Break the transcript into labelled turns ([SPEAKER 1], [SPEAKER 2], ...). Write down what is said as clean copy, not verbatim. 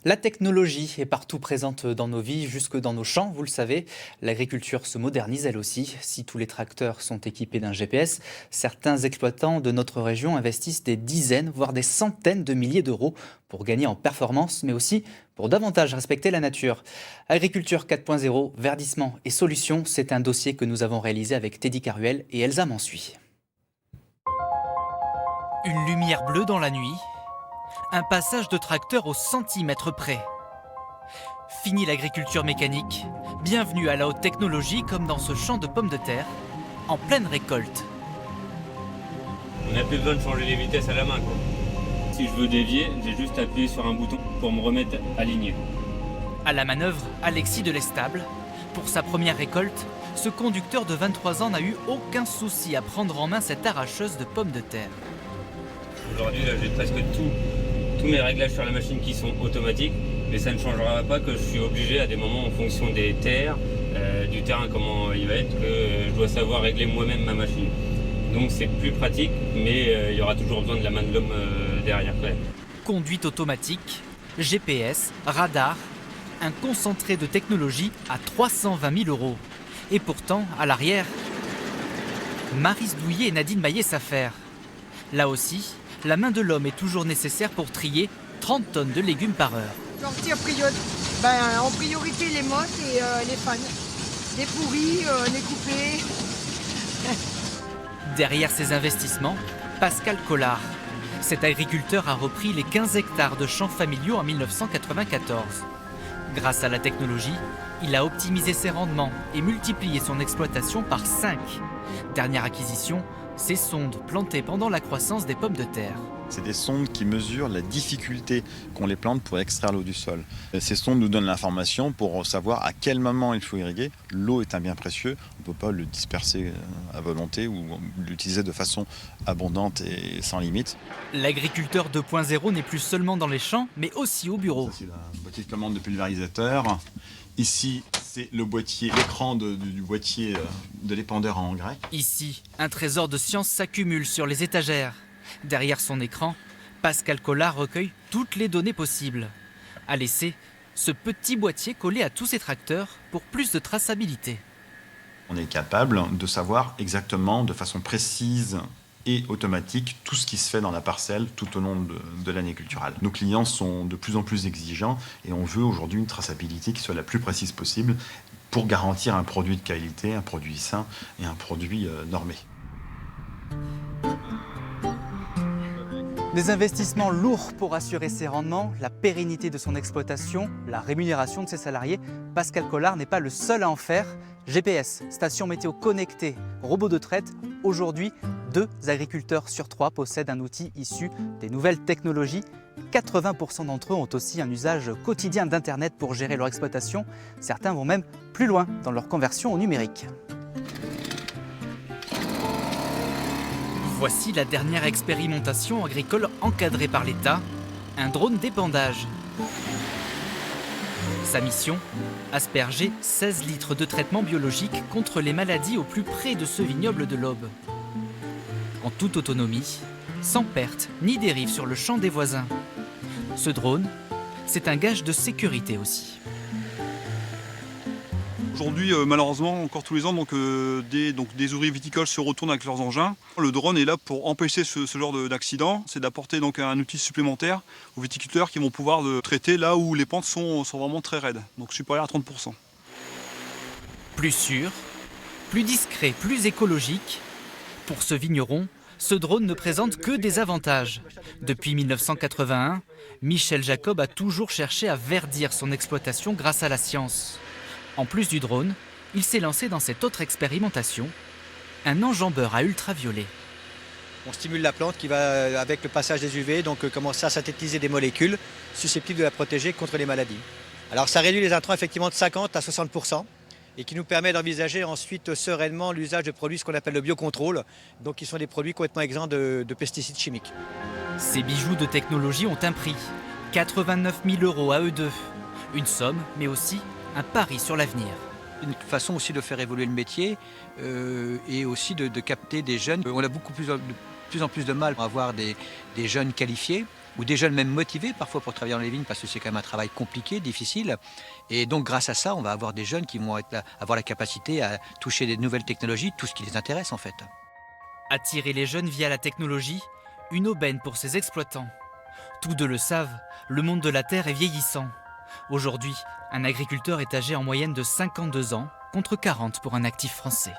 [SPEAKER 1] La technologie est partout présente dans nos vies, jusque dans nos champs, vous le savez. L'agriculture se modernise elle aussi. Si tous les tracteurs sont équipés d'un GPS, certains exploitants de notre région investissent des dizaines, voire des centaines de milliers d'euros pour gagner en performance, mais aussi pour davantage respecter la nature. Agriculture 4.0, verdissement et solutions, c'est un dossier que nous avons réalisé avec Teddy Caruel et Elsa Mansuy.
[SPEAKER 2] Une lumière bleue dans la nuit, un passage de tracteur au centimètre près. Fini l'agriculture mécanique, bienvenue à la haute technologie comme dans ce champ de pommes de terre, en pleine récolte.
[SPEAKER 3] On n'a plus besoin de changer les vitesses à la main, quoi. Si je veux dévier, j'ai juste à appuyer sur un bouton pour me remettre aligné.
[SPEAKER 2] À la manœuvre, Alexis de l'Estable. Pour sa première récolte, ce conducteur de 23 ans n'a eu aucun souci à prendre en main cette arracheuse de pommes de terre.
[SPEAKER 3] Aujourd'hui, là, j'ai presque tous mes réglages sur la machine qui sont automatiques, mais ça ne changera pas que je suis obligé à des moments en fonction des terres, du terrain comment il va être, que je dois savoir régler moi-même ma machine. Donc c'est plus pratique, mais il y aura toujours besoin de la main de l'homme derrière quand même.
[SPEAKER 2] Conduite automatique, GPS, radar, un concentré de technologie à 320 000 euros. Et pourtant, à l'arrière, Maryse Douillet et Nadine Maillet-Safer. Là aussi, la main de l'homme est toujours nécessaire pour trier 30 tonnes de légumes par heure.
[SPEAKER 4] En priorité les mottes et les pannes. Les pourris, les coupés.
[SPEAKER 2] Derrière ces investissements, Pascal Collard. Cet agriculteur a repris les 15 hectares de champs familiaux en 1994. Grâce à la technologie, il a optimisé ses rendements et multiplié son exploitation par 5. Dernière acquisition, ces sondes plantées pendant la croissance des pommes de terre.
[SPEAKER 5] C'est des sondes qui mesurent la difficulté qu'ont les plantes pour extraire l'eau du sol. Ces sondes nous donnent l'information pour savoir à quel moment il faut irriguer. L'eau est un bien précieux, on ne peut pas le disperser à volonté ou l'utiliser de façon abondante et sans limite.
[SPEAKER 2] L'agriculteur 2.0 n'est plus seulement dans les champs, mais aussi au bureau.
[SPEAKER 5] Ça, c'est la boîtier de commande de pulvérisateur. Ici, c'est le boîtier, l'écran du boîtier de l'épandeur à engrais.
[SPEAKER 2] Ici, un trésor de science s'accumule sur les étagères. Derrière son écran, Pascal Collard recueille toutes les données possibles. A laissé ce petit boîtier collé à tous ses tracteurs pour plus de traçabilité.
[SPEAKER 5] On est capable de savoir exactement, de façon précise et automatique, tout ce qui se fait dans la parcelle tout au long de l'année culturale. Nos clients sont de plus en plus exigeants et on veut aujourd'hui une traçabilité qui soit la plus précise possible pour garantir un produit de qualité, un produit sain et un produit normé.
[SPEAKER 1] Des investissements lourds pour assurer ses rendements, la pérennité de son exploitation, la rémunération de ses salariés. Pascal Collard n'est pas le seul à en faire. GPS, station météo connectée, robots de traite. Aujourd'hui, 2 agriculteurs sur 3 possèdent un outil issu des nouvelles technologies. 80% d'entre eux ont aussi un usage quotidien d'Internet pour gérer leur exploitation. Certains vont même plus loin dans leur conversion au numérique.
[SPEAKER 2] Voici la dernière expérimentation agricole encadrée par l'État, un drone d'épandage. Sa mission, asperger 16 litres de traitement biologique contre les maladies au plus près de ce vignoble de l'Aube. En toute autonomie, sans perte ni dérive sur le champ des voisins. Ce drone, c'est un gage de sécurité aussi.
[SPEAKER 6] Aujourd'hui, malheureusement, encore tous les ans, des ouvriers viticoles se retournent avec leurs engins. Le drone est là pour empêcher ce genre d'accident. C'est d'apporter donc un outil supplémentaire aux viticulteurs qui vont pouvoir le traiter là où les pentes sont vraiment très raides, donc supérieures à 30%.
[SPEAKER 2] Plus sûr, plus discret, plus écologique. Pour ce vigneron, ce drone ne présente que des avantages. Depuis 1981, Michel Jacob a toujours cherché à verdir son exploitation grâce à la science. En plus du drone, il s'est lancé dans cette autre expérimentation, un enjambeur à ultraviolet.
[SPEAKER 7] On stimule la plante qui va, avec le passage des UV, commencer à synthétiser des molécules susceptibles de la protéger contre les maladies. Alors ça réduit les intrants effectivement de 50 à 60% et qui nous permet d'envisager ensuite sereinement l'usage de produits ce qu'on appelle le biocontrôle, donc qui sont des produits complètement exempts de pesticides chimiques.
[SPEAKER 2] Ces bijoux de technologie ont un prix, 89 000 euros à eux deux. Une somme, mais aussi un pari sur l'avenir.
[SPEAKER 7] Une façon aussi de faire évoluer le métier et aussi de capter des jeunes. On a de plus en plus de mal à avoir des jeunes qualifiés ou des jeunes même motivés parfois pour travailler dans les vignes parce que c'est quand même un travail compliqué, difficile. Et donc grâce à ça, on va avoir des jeunes qui vont avoir la capacité à toucher des nouvelles technologies, tout ce qui les intéresse en fait.
[SPEAKER 2] Attirer les jeunes via la technologie, une aubaine pour ces exploitants. Tous deux le savent, le monde de la terre est vieillissant. Aujourd'hui, un agriculteur est âgé en moyenne de 52 ans, contre 40 pour un actif français.